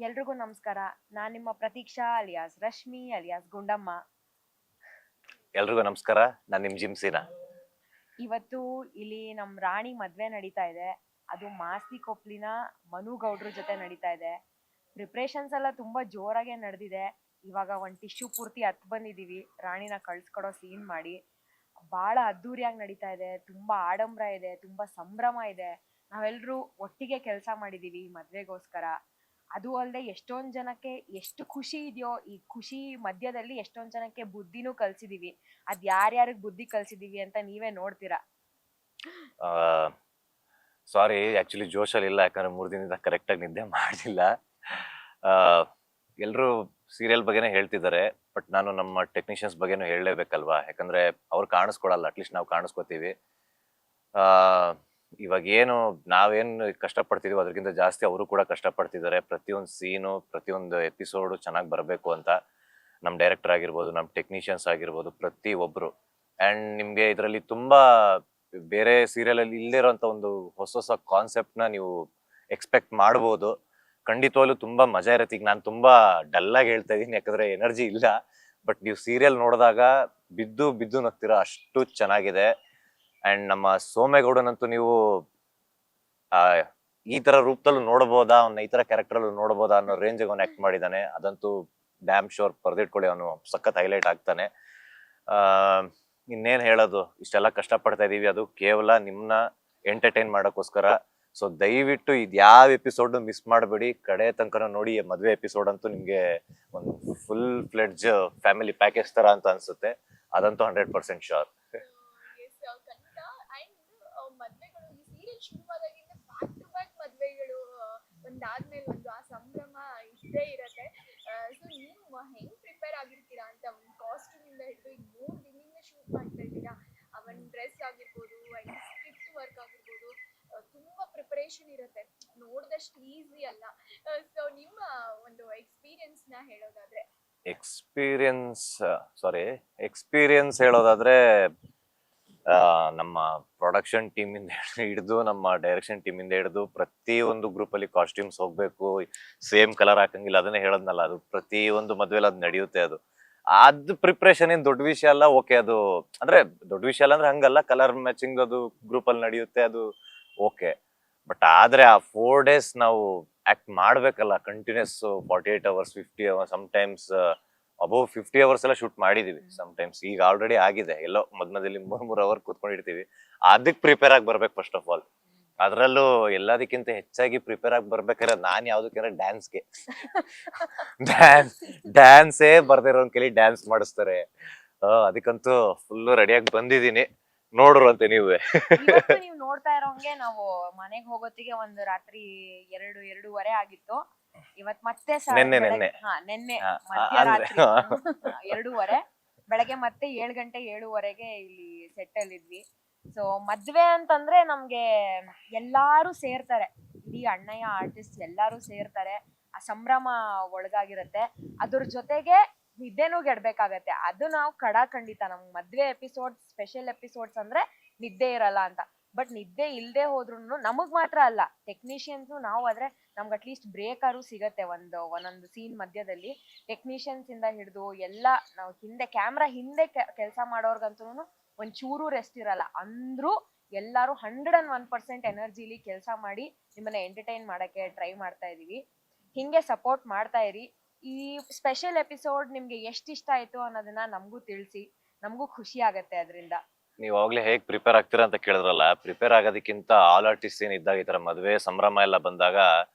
ಎಲ್ರಿಗೂ ನಮಸ್ಕಾರ. ನಾನ್ ನಿಮ್ಮ ಪ್ರತೀಕ್ಷಾ ಅಲಿಯಾಸ್ ರಶ್ಮಿ ಅಲಿಯಾಸ್ ಗುಂಡಮ್ಮ. ಎಲ್ರಿಗೂ ನಮಸ್ಕಾರ. ನಾನು ನಿಮ್ ಜಿಮ್ಸಿನ. ಇವತ್ತು ಇಲ್ಲಿ ನಮ್ ರಾಣಿ ಮದ್ವೆ ನಡೀತಾ ಇದೆ. ಅದು ಮಾಸ್ತಿ ಕೊಪ್ಲಿನ ಮನು ಗೌಡ್ರ ಜೊತೆ ನಡೀತಾ ಇದೆ. ಪ್ರಿಪ್ರೇಷನ್ಸ್ ಎಲ್ಲ ತುಂಬಾ ಜೋರಾಗೆ ನಡೆದಿದೆ. ಇವಾಗ ಒಂದ್ ಟಿಶ್ಯೂ ಪೂರ್ತಿ ಹತ್ ಬಂದಿದೀವಿ ರಾಣಿನ ಕಳ್ಸ್ಕೊಡೋ ಸೀನ್ ಮಾಡಿ. ಬಹಳ ಅದ್ದೂರಿಯಾಗಿ ನಡೀತಾ ಇದೆ. ತುಂಬಾ ಆಡಂಬರ ಇದೆ, ತುಂಬಾ ಸಂಭ್ರಮ ಇದೆ. ನಾವೆಲ್ಲರೂ ಒಟ್ಟಿಗೆ ಕೆಲಸ ಮಾಡಿದೀವಿ ಈ ಮದ್ವೆಗೋಸ್ಕರ. ಅದು ಅಲ್ಲದೆ ಎಷ್ಟೊಂದ್ ಜನಕ್ಕೆ ಎಷ್ಟು ಖುಷಿ ಇದೆಯೋ, ಈ ಖುಷಿ ಮಧ್ಯದಲ್ಲಿ ಎಷ್ಟೊಂದ್ ಜನಕ್ಕೆ ಬುದ್ಧಿನೂ ಕಲ್ಸಿದೀವಿ. ಅದ್ ಯಾರ್ಯಾರಿಗೆ ಬುದ್ಧಿ ಕಲ್ಸಿದೀವಿ ಅಂತ ನೀವೇ ನೋಡ್ತೀರಾ. ಸಾರಿ, ಆಕ್ಚುಲಿ ಜೋಶಲ್ಲಿ ಇಲ್ಲ, ಯಾಕಂದ್ರೆ 3 ದಿನದಿಂದ ಕರೆಕ್ಟಾಗಿ ನಿದ್ದೆ ಮಾಡಿಲ್ಲ. ಎಲ್ಲರೂ ಸೀರಿಯಲ್ ಬಗ್ಗೆನೇ ಹೇಳ್ತಿದ್ದಾರೆ, ಬಟ್ ನಾನು ನಮ್ಮ ಟೆಕ್ನಿಷಿಯನ್ಸ್ ಬಗ್ಗೆನೂ ಹೇಳಲೇಬೇಕಲ್ವಾ, ಯಾಕಂದ್ರೆ ಅವ್ರು ಕಾಣಿಸ್ಕೊಳಲ್ಲ, ಅಟ್ಲೀಸ್ಟ್ ನಾವು ಕಾಣಿಸ್ಕೊತೀವಿ. ಇವಾಗ ಏನು ನಾವೇನು ಕಷ್ಟಪಡ್ತಿದೀವಿ ಅದಕ್ಕಿಂತ ಜಾಸ್ತಿ ಅವರು ಕೂಡ ಕಷ್ಟಪಡ್ತಿದ್ದಾರೆ. ಪ್ರತಿಯೊಂದು ಸೀನು, ಪ್ರತಿಯೊಂದು ಎಪಿಸೋಡು ಚೆನ್ನಾಗಿ ಬರಬೇಕು ಅಂತ ನಮ್ಮ ಡೈರೆಕ್ಟರ್ ಆಗಿರ್ಬೋದು, ನಮ್ಮ ಟೆಕ್ನಿಷಿಯನ್ಸ್ ಆಗಿರ್ಬೋದು, ಪ್ರತಿ ಒಬ್ರು. ಅಂಡ್ ನಿಮ್ಗೆ ಇದರಲ್ಲಿ ತುಂಬಾ ಬೇರೆ ಸೀರಿಯಲ್ ಅಲ್ಲಿ ಇಲ್ಲದೇ ಇರೋಂಥ ಒಂದು ಹೊಸ ಹೊಸ ಕಾನ್ಸೆಪ್ಟ್ ನ ನೀವು ಎಕ್ಸ್ಪೆಕ್ಟ್ ಮಾಡ್ಬೋದು. ಖಂಡಿತವಾಗ್ಲೂ ತುಂಬಾ ಮಜಾ ಇರುತ್ತೆ. ಈಗ ನಾನು ತುಂಬಾ ಡಲ್ ಆಗಿ ಹೇಳ್ತಾ ಇದೀನಿ, ಯಾಕಂದ್ರೆ ಎನರ್ಜಿ ಇಲ್ಲ. ಬಟ್ ನೀವು ಸೀರಿಯಲ್ ನೋಡಿದಾಗ ಬಿದ್ದು ಬಿದ್ದು ನಗ್ತೀರಾ, ಅಷ್ಟು ಚೆನ್ನಾಗಿದೆ. ಅಂಡ್ ನಮ್ಮ ಸೋಮೇಗೌಡನಂತೂ ನೀವು ಆ ಈ ತರ ರೂಪದಲ್ಲೂ ನೋಡಬಹುದಾ, ಅವ್ನ ಈ ತರ ಕ್ಯಾರೆಕ್ಟರ್ ಅಲ್ಲೂ ನೋಡಬಹುದಾ ಅನ್ನೋ ರೇಂಜ್ ಅವ್ನು ಆಕ್ಟ್ ಮಾಡಿದಾನೆ. ಅದಂತೂ ಡ್ಯಾಮ್ ಶೋರ್, ಬರ್ದಿಟ್ಕೊಳ್ಳಿ, ಅವನು ಸಖತ್ ಹೈಲೈಟ್ ಆಗ್ತಾನೆ. ಆ ಇನ್ನೇನ್ ಹೇಳೋದು, ಇಷ್ಟೆಲ್ಲ ಕಷ್ಟ ಪಡ್ತಾ ಇದೀವಿ, ಅದು ಕೇವಲ ನಿಮ್ನ ಎಂಟರ್ಟೈನ್ ಮಾಡೋಕ್ಕೋಸ್ಕರ. ಸೊ ದಯವಿಟ್ಟು ಇದ್ಯಾವ ಎಪಿಸೋಡ್ ಮಿಸ್ ಮಾಡಬೇಡಿ, ಕಡೆ ತನಕ ನೋಡಿ. ಮದುವೆ ಎಪಿಸೋಡ್ ಅಂತೂ ನಿಮ್ಗೆ ಒಂದು ಫುಲ್ ಫ್ಲೆಡ್ಜ್ ಫ್ಯಾಮಿಲಿ ಪ್ಯಾಕೇಜ್ ತರ ಅಂತ ಅನ್ಸುತ್ತೆ. ಅದಂತೂ 100% ಶೋರ್. ಖಂಡಿತ. ಅಂಡ್ ಮದ್ವೆಗಳು ಈ ಸೀರಿಯಲ್ ಶುರುವಾದಾಗಿಂದ ಬ್ಯಾಕ್ ಟು ಬ್ಯಾಕ್ ಮದ್ವೆಗಳು ಒಂದಾದ್ಮೇಲೆ ಒಂದು ಆ ಸಂಭ್ರಮ ಇದ್ದೇ ಇರತ್ತೆ. ಸೊ ನೀವು ಹೆಂಗ್ ಪ್ರಿಪೇರ್ ಆಗಿರ್ತೀರಾ ಅಂತ, ಒಂದು ಕಾಸ್ಟ್ಯೂಮ್ ಇಂದ ಹಿಡಿದು ಈಗ 3 ದಿನದಿಂದ ಶೂಟ್ ಮಾಡ್ತಾ ಇದ್ದೀರಾ. ಒಂದು ಡ್ರೆಸ್ ಆಗಿರ್ಬೋದು, ಅಂಡ್ ಸ್ಕ್ರಿಪ್ಟ್ ವರ್ಕ್ ಆಗಿರ್ಬೋದು, ತುಂಬಾ ಪ್ರಿಪರೇಷನ್ ಇರುತ್ತೆ. ನೋಡಿದಷ್ಟು ಈಸಿ ಅಲ್ಲ. ಸೊ ನಿಮ್ಮ ಒಂದು ಎಕ್ಸ್ಪೀರಿಯನ್ಸ್ ನ ಹೇಳೋದಾದ್ರೆ. ಎಕ್ಸ್ಪೀರಿಯನ್ಸ್ ಹೇಳೋದಾದ್ರೆ, ನಮ್ಮ ಪ್ರೊಡಕ್ಷನ್ ಟೀಮ್ ಇಂದ ಹಿಡಿದು ನಮ್ಮ ಡೈರೆಕ್ಷನ್ ಟೀಮ್ ಇಂದ ಹಿಡಿದು ಪ್ರತಿ ಒಂದು ಗ್ರೂಪ್ ಅಲ್ಲಿ ಕಾಸ್ಟ್ಯೂಮ್ಸ್ ಹೋಗ್ಬೇಕು, ಸೇಮ್ ಕಲರ್ ಹಾಕಂಗಿಲ್ಲ. ಅದನ್ನೇ ಹೇಳದ್ನಲ್ಲ, ಅದು ಪ್ರತಿ ಒಂದು ಮದ್ವೆಲಿ ಅದು ನಡೆಯುತ್ತೆ. ಅದು ಪ್ರಿಪ್ರೇಷನ್ ಏನ್ ದೊಡ್ಡ ವಿಷಯ ಅಲ್ಲ. ಓಕೆ, ಅದು ಅಂದ್ರೆ ದೊಡ್ಡ ವಿಷಯ ಅಲ್ಲ ಅಂದ್ರೆ ಹಂಗಲ್ಲ, ಕಲರ್ ಮ್ಯಾಚಿಂಗ್ ಅದು ಗ್ರೂಪ್ ಅಲ್ಲಿ ನಡೆಯುತ್ತೆ, ಅದು ಓಕೆ. ಬಟ್ ಆದ್ರೆ ಆ 4 days ನಾವು ಆಕ್ಟ್ ಮಾಡ್ಬೇಕಲ್ಲ, continuous 48 hours, 50 hours, sometimes above 50 hours ಎಲ್ಲ ಶೂಟ್ ಮಾಡಿದೀವಿ. ಸಮ್ಟೈಮ್ಸ್ ಈಗ ಆಲ್ರೆಡಿ ಆಗಿದೆ, ಎಲ್ಲೋ ಮಧ್ಯದಲ್ಲಿ 3 ಅವರ್ ಕೂತ್ಕೊಂಡಿರ್ತೀವಿ. ಅದಕ್ಕೆ ಪ್ರಿಪೇರ್ ಆಗಿ ಬರ್ಬೇಕು ಫಸ್ಟ್ ಆಫ್ ಆಲ್. ಅದ್ರಲ್ಲೂ ಎಲ್ಲದಕ್ಕಿಂತ ಹೆಚ್ಚಾಗಿ ಪ್ರಿಪೇರ್ ಆಗಿ ಬರ್ಬೇಕಾದ್ರೆ ನಾನ್ ಯಾವ್ದಕ್ಕೆ ಡ್ಯಾನ್ಸ್ಗೆ ಡ್ಯಾನ್ಸೇ ಬರ್ದಿರೋನ್ ಕೈಲಿ ಡ್ಯಾನ್ಸ್ ಮಾಡಿಸ್ತಾರೆ. ಅದಕ್ಕಂತೂ ಫುಲ್ ರೆಡಿಯಾಗಿ ಬಂದಿದೀನಿ, ನೋಡ್ರು ಅಂತೆ ನೀವೇ. ಇವತ್ತು ನೀವು ನೋಡ್ತಾ ಇರೋಂಗೆ ನಾವು ಮನೆಗೆ ಹೋಗೋತ್ತಿಗೆ ಒಂದು ರಾತ್ರಿ 2-2:30 ಆಗಿತ್ತು. ಇವತ್ ಮತ್ತೆ ನೆನ್ನೆ ನೆನ್ನೆ ಹಾ, ಮಧ್ಯರಾತ್ರಿ ಅಂದ್ರೆ 2:30. ಬೆಳಗ್ಗೆ ಮತ್ತೆ 7 ಗಂಟೆ 7:30ಗೆ ಇಲ್ಲಿ ಸೆಟ್ ಅಲ್ಲಿ ಇದ್ವಿ. ಸೊ ಮದ್ವೆ ಅಂತಂದ್ರೆ ನಮ್ಗೆ ಎಲ್ಲಾರು ಸೇರ್ತಾರೆ, ಇಡೀ ಅಣ್ಣಯ್ಯ ಆರ್ಟಿಸ್ಟ್ ಎಲ್ಲಾರು ಸೇರ್ತಾರೆ. ಆ ಸಂಭ್ರಮ ಒಳಗಾಗಿರತ್ತೆ. ಅದ್ರ ಜೊತೆಗೆ ನಿದ್ದೆನೂ ಗೆಡ್ಬೇಕಾಗತ್ತೆ. ಅದು ನಾವು ಖಂಡಿತ ನಮ್ ಮದ್ವೆ ಎಪಿಸೋಡ್ಸ್, ಸ್ಪೆಷಲ್ ಎಪಿಸೋಡ್ಸ್ ಅಂದ್ರೆ ನಿದ್ದೆ ಇರಲ್ಲ ಅಂತ. ಬಟ್ ನಿದ್ದೆ ಇಲ್ದೆ ಹೋದ್ರು ನಮಗ್ ಮಾತ್ರ ಅಲ್ಲ, ಟೆಕ್ನಿಷಿಯನ್ಸ್ ನಾವು ಆದ್ರೆ ನಮ್ಗೆ ಅಟ್ಲೀಸ್ಟ್ ಬ್ರೇಕಾರು ಸಿಗತ್ತೆ. ಒಂದೊಂದು ಸೀನ್ ಮಧ್ಯದಲ್ಲಿ ಟೆಕ್ನಿಷಿಯನ್ಸ್ ಇಂದ ಹಿಡಿದು ಎಲ್ಲ ನಾವು ಹಿಂದೆ ಕ್ಯಾಮ್ರಾ ಹಿಂದೆ ಕೆಲಸ ಮಾಡೋರ್ಗಂತೂ ಒಂಚೂರು ರೆಸ್ಟ್ ಇರಲ್ಲ. ಅಂದ್ರೂ ಎಲ್ಲಾರು 101% ಎನರ್ಜಿಲಿ ಕೆಲಸ ಮಾಡಿ ನಿಮ್ಮನ್ನ ಎಂಟರ್ಟೈನ್ ಮಾಡಕ್ಕೆ ಟ್ರೈ ಮಾಡ್ತಾ ಇದೀವಿ. ಹಿಂಗೆ ಸಪೋರ್ಟ್ ಮಾಡ್ತಾ ಇರಿ. ಈ ಸ್ಪೆಷಲ್ ಎಪಿಸೋಡ್ ನಿಮ್ಗೆ ಎಷ್ಟು ಇಷ್ಟ ಆಯ್ತು ಅನ್ನೋದನ್ನ ನಮಗೂ ತಿಳಿಸಿ, ನಮಗೂ ಖುಷಿ ಆಗತ್ತೆ ಅದರಿಂದ. ನೀವ್ ಅವಾಗ್ಲೇ ಹೇಗ್ ಪ್ರಿಪೇರ್ ಆಗ್ತೀರಾ ಅಂತ ಕೇಳಿದ್ರಲ್ಲ, ಪ್ರಿಪೇರ್ ಆಗೋದಕ್ಕಿಂತ ಆಲ್ ಆರ್ಟಿಸ್ಟ್ ಏನ್ ಇದ್ದಾಗ, ಈ ತರ ಮದ್ವೆ ಸಂಭ್ರಮ ಎಲ್ಲ ಬಂದಾಗ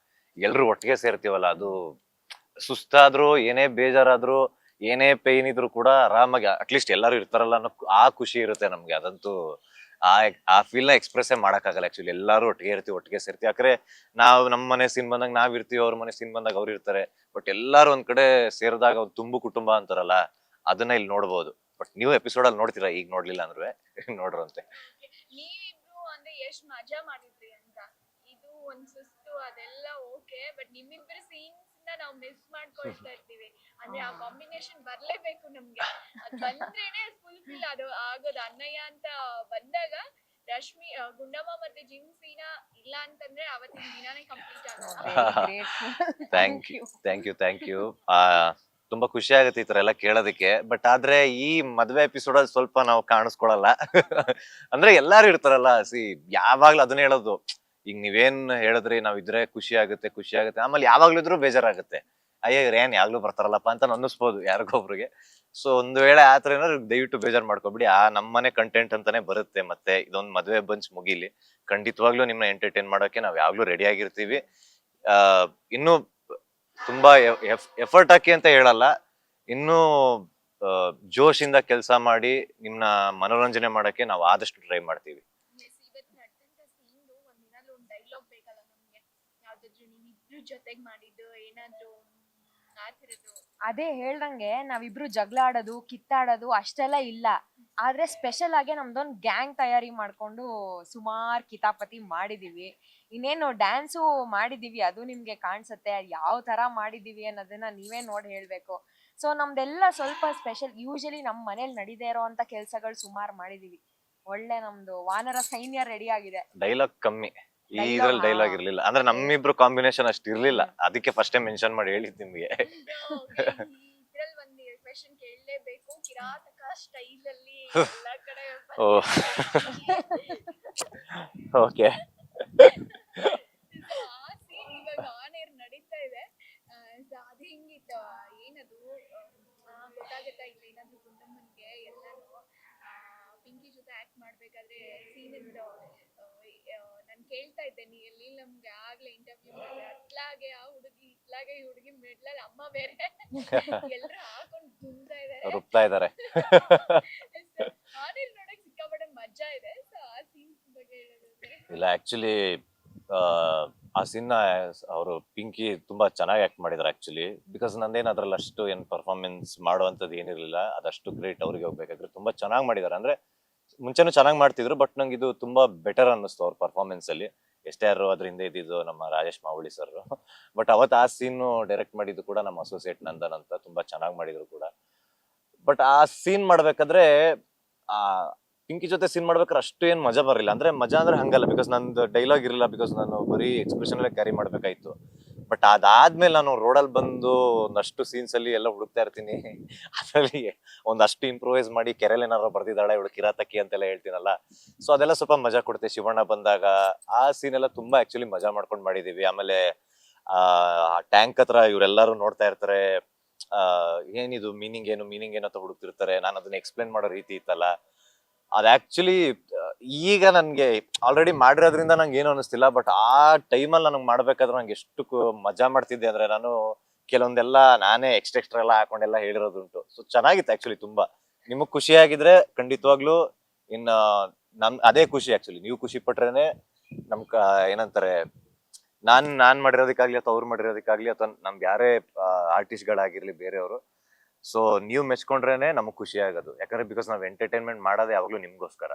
ಎಲ್ರು ಒಟ್ಟಿಗೆ ಸೇರ್ತೀವಲ್ಲ, ಅದು ಸುಸ್ತಾದ್ರು, ಏನೇ ಬೇಜಾರಾದ್ರು, ಏನೇ ಪೇನ್ ಇದ್ರು ಕೂಡ ಆರಾಮಾಗಿ ಅಟ್ಲೀಸ್ಟ್ ಎಲ್ಲಾರು ಇರ್ತಾರಲ್ಲ ಅನ್ನೋ ಆ ಖುಷಿ ಇರುತ್ತೆ ನಮ್ಗೆ. ಅದಂತೂ ಆ ಆ ಫೀಲ್ ನ ಎಕ್ಸ್ಪ್ರೆಸ್ ಮಾಡಕ್ಕಾಗಲ್ಲ. ಆಕ್ಚುಲಿ ಎಲ್ಲಾರು ಒಟ್ಟಿಗೆ ಇರ್ತೀವಿ, ಒಟ್ಟಿಗೆ ಸೇರ್ತೀವಿ. ಯಾಕಂದ್ರೆ ನಾವು ನಮ್ಮ ಮನೆ ಸೀನ್ ಬಂದಾಗ ನಾವ್ ಇರ್ತೀವಿ, ಅವ್ರ ಮನೆ ಸೀನ್ ಬಂದಾಗ ಅವ್ರು ಇರ್ತಾರೆ. ಬಟ್ ಎಲ್ಲಾರು ಒಂದ್ ಕಡೆ ಸೇರಿದಾಗ ಒಂದು ತುಂಬು ಕುಟುಂಬ ಅಂತಾರಲ್ಲ, ಅದನ್ನ ಇಲ್ಲಿ ನೋಡ್ಬೋದು. ಬಟ್ ನೀವು ಎಪಿಸೋಡ್ ಅಲ್ಲಿ ನೋಡ್ತೀರಾ, ಈಗ ನೋಡ್ಲಿಲ್ಲ ಅಂದ್ರೆ ನೋಡ್ರಂತೆ. ನೀವಿಬ್ರು ಅಂದ್ರೆ ಎಷ್ಟ್ ಮಜಾ ಮಾಡಿದ್ರಿ ಅಂತ. ಇದು ಒಂದ್ ಸುಸ್ತು ಅದೆಲ್ಲ ಓಕೆ, ಬಟ್ ನಿಮ್ಮಿಬ್ಬರ ಸೀನ್ಸ್ ನ ನಾವು ಮಿಸ್ ಮಾಡ್ಕೊಳ್ತಾ ಇರ್ತೀವಿ. ಅಂದ್ರೆ ಆ ಕಾಂಬಿನೇಷನ್ ಬರ್ಲೇಬೇಕು ನಮ್ಗೆ. ಅದ್ ಬಂದ್ರೇನೆ ಫುಲ್ಫಿಲ್ ಅದು ಆಗೋದು. ಅಣ್ಣಯ್ಯ ಅಂತ ಬಂದಾಗ ರಶ್ಮಿ ಗುಂಡಮ್ಮ ಮತ್ತೆ ಜಿಮ್ ಸೀನಾ ಇಲ್ಲ ಅಂತಂದ್ರೆ ಅವತ್ತಿನ ದಿನಾನೇ ಕಂಪ್ಲೀಟ್ ಆಗಲ್ಲ. Very grateful. Thank you thank you. ತುಂಬಾ ಖುಷಿ ಆಗುತ್ತೆ ಈ ತರ ಎಲ್ಲ ಕೇಳೋದಕ್ಕೆ. ಬಟ್ ಆದ್ರೆ ಈ ಮದ್ವೆ ಎಪಿಸೋಡ್ ಅಲ್ಲಿ ಸ್ವಲ್ಪ ನಾವು ಕಾಣಿಸ್ಕೊಳಲ್ಲ. ಅಂದ್ರೆ ಎಲ್ಲಾರು ಇರ್ತಾರಲ್ಲ, ಯಾವಾಗ್ಲೂ ಅದನ್ನ ಹೇಳೋದು, ಈಗ ನೀವೇನ್ ಹೇಳಿದ್ರಿ ನಾವ್ ಇದ್ರೆ ಖುಷಿ ಆಗುತ್ತೆ, ಆಮೇಲೆ ಯಾವಾಗ್ಲೂ ಇದ್ರು ಬೇಜಾರಾಗುತ್ತೆ. ಅಯ್ಯ ಇವ್ರು ಏನ್ ಯಾವಾಗ್ಲೂ ಬರ್ತಾರಲ್ಲಪ್ಪ ಅಂತ ಅನ್ನಿಸ್ಬೋದು ಯಾರಿಗೊಬ್ರಿಗೆ. ಸೊ ಒಂದ್ ವೇಳೆ ಆತರ ಏನಾದ್ರು ದಯವಿಟ್ಟು ಬೇಜಾರ್ ಮಾಡ್ಕೊಬಿಡಿ. ನಮ್ಮನೆ ಕಂಟೆಂಟ್ ಅಂತಾನೆ ಬರುತ್ತೆ. ಮತ್ತೆ ಇದೊಂದ್ ಮದ್ವೆ ಬಂಚ್ ಮುಗಿಲಿ, ಖಂಡಿತವಾಗ್ಲೂ ನಿಮ್ನ ಎಂಟರ್ಟೈನ್ ಮಾಡೋಕೆ ನಾವ್ ಯಾವಾಗ್ಲೂ ರೆಡಿ ಆಗಿರ್ತೀವಿ. ಆ ಇನ್ನು ತುಂಬಾ ಎಫರ್ಟ್ ಹಾಕಿ ಅಂತ ಹೇಳಲ್ಲ, ಇನ್ನೂ ಜೋಶಿಂದ ಕೆಲಸ ಮಾಡಿ ನಿಮ್ನ ಮನೋರಂಜನೆ ಮಾಡಕ್ಕೆ ನಾವು ಆದಷ್ಟು ಟ್ರೈ ಮಾಡ್ತೀವಿ. Yes, ಇವತ್ತು ನಡೆದಂತ ಸೀನ್ದು ಒಂದಿನಾದ್ರೂ ಒಂದು ಡೈಲಾಗ್ ಬೇಕಲ್ಲ ನಮ್ಗೆ, ಯಾವ್ದಾದ್ರು ನೀವಿಬ್ರು ಜೊತೆಗ್ ಮಾಡಿದ್ದು ಏನಾದ್ರು ಆ ಥರದ್ದು. ಅದೇ ಹೇಳ್ದಂಗೆ ನಾವಿಬ್ರು ಜಗಳ ಆಡೋದು ಕಿತ್ತಾಡೋದು ಅಷ್ಟೆಲ್ಲ ಇಲ್ಲ. ಆದ್ರೆ ಸ್ಪೆಷಲ್ ಆಗಿ ನಮ್ದೊಂದು ಗ್ಯಾಂಗ್ ತಯಾರಿ ಮಾಡ್ಕೊಂಡು ಸುಮಾರು ಕಿತಾಪತಿ ಮಾಡಿದೀವಿ. ಇನ್ನೇನು ಡ್ಯಾನ್ಸು ಮಾಡಿದೀವಿ, ಅದು ನಿಮ್ಗೆ ಕಾಣಿಸುತ್ತೆ. ಅದ್ ಯಾವ ತರ ಮಾಡಿದೀವಿ ಅನ್ನೋದನ್ನ ನೀವೇ ನೋಡಿ ಹೇಳ್ಬೇಕು. ಸೊ ನಮ್ದೆಲ್ಲ ಸ್ವಲ್ಪ ಸ್ಪೆಷಲ್. ಯೂಶಲಿ ನಮ್ ಮನೇಲಿ ನಡೀದೇ ಇರೋ ಅಂತ ಕೆಲ್ಸಗಳು ಸುಮಾರು ಮಾಡಿದೀವಿ. ಒಳ್ಳೆ ನಮ್ದು ವಾನರ ಸೈನ್ಯ ರೆಡಿ ಆಗಿದೆ. ಡೈಲಾಗ್ ಕಮ್ಮಿ ಈ Dialogue, ಇದ್ರಲ್ಲಿ, ಹಾ. ಡೈಲಾಗ್ ಇರ್ಲಿಲ್ಲ. ಅಂದ್ರೆ ನಮ್ಮಿಬ್ರು ಕಾಂಬಿನೇಷನ್ ಅಷ್ಟು ಇರ್ಲಿಲ್ಲ, ಅದಕ್ಕೆ ಫಸ್ಟ್ ಟೈಮ್ ಮೆನ್ಷನ್ ಮಾಡಿ ಹೇಳಿದ್ ನಿಮ್ಗೆ. ಇದ್ರಲ್ಲಿ ಒಂದು ಕ್ವೆಶನ್ ಕೇಳಲೇಬೇಕು, ಕಿರಾತಕ ಸ್ಟೈಲ್ ಅಲ್ಲಿ ಎಲ್ಲ ಕಡೆ ಓ ಓಕೆ. ಆ scene ಇವಾಗ ಆನ್ ಏರ್ ನಡೀತಾ ಇದೆ. So ಅದು ಹಿಂಗಿತ್ತು, ಏನದು ಗೊತ್ತಾಗತ್ತಾ ಇಲ್ಲ ಏನಾದ್ರು ಗುಂಡಮ್ಮನ್ಗೆ ಎಲ್ಲಾನು ಪಿಂಕಿ ಜೊತೆ ಆಕ್ಟ್ ಮಾಡ್ಬೇಕಾದ್ರೆ ಸೀನ್ ನಾನು ಕೇಳ್ತಾ ಇದ್ದೆ, ನೀ ಎಲ್ಲಿ ನಮ್ಗೆ ಆಗ್ಲೇ ಇಂಟರ್ವ್ಯೂ ಮಾಡಿದೆ, ಅತ್ಲಾಗೆ ಆ ಹುಡುಗಿ ಇತ್ಲಾಗೆ ಈ ಹುಡುಗಿ ಮಿಡ್ಲಲ್ಲಿ ಅಮ್ಮ ಬೇರೆ ಎಲ್ಲರೂ ಹಾಕೊಂಡು ದುಮ್ತಾ ಇದಾರೆ, ರುಬ್ತಾ ಇದಾರೆ. ಆನೇರ್ ನೋಡಕ್ ಸಿಕ್ಕಾಪಟ್ಟೆ ಮಜಾ ಇದೆ. ಸೊ ಆ ಸೀನ್ ಬಗ್ಗೆ ಹೇಳೋದಾದ್ರೆ ಇಲ್ಲ ಆಕ್ಚುಲಿ ಆ ಸೀನ್ ಅವರು ಪಿಂಕಿ ತುಂಬಾ ಚೆನ್ನಾಗಿ ಆಕ್ಟ್ ಮಾಡಿದಾರೆ ಆಕ್ಚುಲಿ. ಬಿಕಾಸ್ ನಂದೇನ್ ಅದ್ರಲ್ಲಿ ಅಷ್ಟು ಏನ್ ಪರ್ಫಾರ್ಮೆನ್ಸ್ ಮಾಡುವಂತದ್ದು ಏನಿರ್ಲಿಲ್ಲ, ಅದಷ್ಟು ಗ್ರೇಟ್ ಅವ್ರಿಗೆ ಹೋಗ್ಬೇಕಾದ್ರೆ ತುಂಬಾ ಚೆನ್ನಾಗಿ ಮಾಡಿದಾರೆ. ಅಂದ್ರೆ ಮುಂಚೆನೂ ಚೆನ್ನಾಗಿ ಮಾಡ್ತಿದ್ರು, ಬಟ್ ನಂಗೆ ಇದು ತುಂಬಾ ಬೆಟರ್ ಅನ್ನಿಸ್ತು ಅವ್ರ ಪರ್ಫಾರ್ಮೆನ್ಸ್ ಅಲ್ಲಿ. ಎಷ್ಟೇ ಯಾರು ಅದ್ರ ಹಿಂದೆ ಇದ್ದಿದ್ದು ನಮ್ಮ ರಾಜೇಶ್ ಮಾವುಳಿ ಸರ್. ಬಟ್ ಅವತ್ತು ಆ ಸೀನ್ ಡೈರೆಕ್ಟ್ ಮಾಡಿದ್ದು ಕೂಡ ನಮ್ಮ ಅಸೋಸಿಯೇಟ್ ನಂದನ್ ಅಂತ, ತುಂಬಾ ಚೆನ್ನಾಗಿ ಮಾಡಿದ್ರು ಕೂಡ. ಬಟ್ ಆ ಸೀನ್ ಮಾಡ್ಬೇಕಾದ್ರೆ ಆ ಪಿಂಕಿ ಜೊತೆ ಸೀನ್ ಮಾಡ್ಬೇಕಾದ್ರೆ ಅಷ್ಟು ಏನ್ ಮಜಾ ಬರಲಿಲ್ಲ. ಅಂದ್ರೆ ಮಜಾ ಅಂದ್ರೆ ಹಂಗಲ್ಲ, ಬಿಕಾಸ್ ನಂದು ಡೈಲಾಗ್ ಇರಲಿಲ್ಲ, ಬಿಕಾಸ್ ನಾನು ಬರೀ ಎಕ್ಸ್ಪ್ರೆಷನ್ ಅಲ್ಲೇ ಕ್ಯಾರಿ ಮಾಡ್ಬೇಕಾಯ್ತು. ಬಟ್ ಅದಾದ್ಮೇಲೆ ನಾನು ರೋಡಲ್ಲಿ ಬಂದು ಒಂದಷ್ಟು ಸೀನ್ಸ್ ಅಲ್ಲಿ ಎಲ್ಲ ಹುಡುಕ್ತಾ ಇರ್ತೀನಿ. ಅದರಲ್ಲಿ ಒಂದಷ್ಟು ಇಂಪ್ರೂವೈಸ್ ಮಾಡಿ ಕೆರೆಯಲ್ಲಿ ಏನಾರು ಬರ್ದಿದ್ದಾಳೆ ಇವಳು ಕಿರಾತಕಿ ಅಂತೆಲ್ಲ ಹೇಳ್ತೀನಲ್ಲ. ಸೊ ಅದೆಲ್ಲ ಸ್ವಲ್ಪ ಮಜಾ ಕೊಡುತ್ತೆ. ಶಿವಣ್ಣ ಬಂದಾಗ ಆ ಸೀನ್ ಎಲ್ಲ ತುಂಬಾ ಆಕ್ಚುಲಿ ಮಜಾ ಮಾಡ್ಕೊಂಡು ಮಾಡಿದೀವಿ. ಆಮೇಲೆ ಆ ಟ್ಯಾಂಕ್ ಹತ್ರ ಇವರೆಲ್ಲರೂ ನೋಡ್ತಾ ಇರ್ತಾರೆ, ಏನಿದು ಮೀನಿಂಗ್ ಏನು ಅಂತ ಹುಡುಕ್ತಿರ್ತಾರೆ. ನಾನು ಅದನ್ನ ಎಕ್ಸ್ಪ್ಲೇನ್ ಮಾಡೋ ರೀತಿ ಇತ್ತಲ್ಲ, ಅದ್ ಆಕ್ಚುಲಿ ಈಗ ನನ್ಗೆ ಆಲ್ರೆಡಿ ಮಾಡಿರೋದ್ರಿಂದ ನಂಗೆ ಏನು ಅನಿಸ್ತಿಲ್ಲ. ಬಟ್ ಆ ಟೈಮಲ್ಲಿ ನನಗೆ ಮಾಡ್ಬೇಕಾದ್ರೆ ನಂಗೆ ಎಷ್ಟು ಮಜಾ ಮಾಡ್ತಿದ್ದೆ ಅಂದ್ರೆ, ನಾನು ಕೆಲವೊಂದೆಲ್ಲ ನಾನೇ ಎಕ್ಸ್ಟ್ರಾ ಎಲ್ಲ ಹಾಕೊಂಡೆಲ್ಲ ಹೇಳಿರೋದುಂಟು. ಸೊ ಚೆನ್ನಾಗಿತ್ತು ಆಕ್ಚುಲಿ ತುಂಬಾ. ನಿಮಗ್ ಖುಷಿ ಆಗಿದ್ರೆ ಖಂಡಿತವಾಗ್ಲೂ ಇನ್ನ ಅದೇ ಖುಷಿ. ಆಕ್ಚುಲಿ ನೀವು ಖುಷಿ ಪಟ್ರೇನೆ ಏನಂತಾರೆ, ನಾನ್ ಮಾಡಿರೋದಕ್ಕಾಗ್ಲಿ ಅಥವಾ ಅವ್ರು ಮಾಡಿರೋದಕ್ಕಾಗ್ಲಿ ಅಥವಾ ನಮ್ಗೆ ಯಾರೇ ಆರ್ಟಿಸ್ಟ್ ಗಳಾಗಿರ್ಲಿ ಬೇರೆಯವರು, ಸೊ ನೀವು ಮೆಚ್ಕೊಂಡ್ರೇನೆ ನಮಗ್ ಖುಷಿ ಆಗೋದು. ಯಾಕಂದ್ರೆ ಬಿಕಾಸ್ ನಾವ್ ಎಂಟರ್ಟೈನ್ಮೆಂಟ್ ಮಾಡೋದೇ ಯಾವಾಗ್ಲೂ ನಿಮ್ಗೋಸ್ಕರ.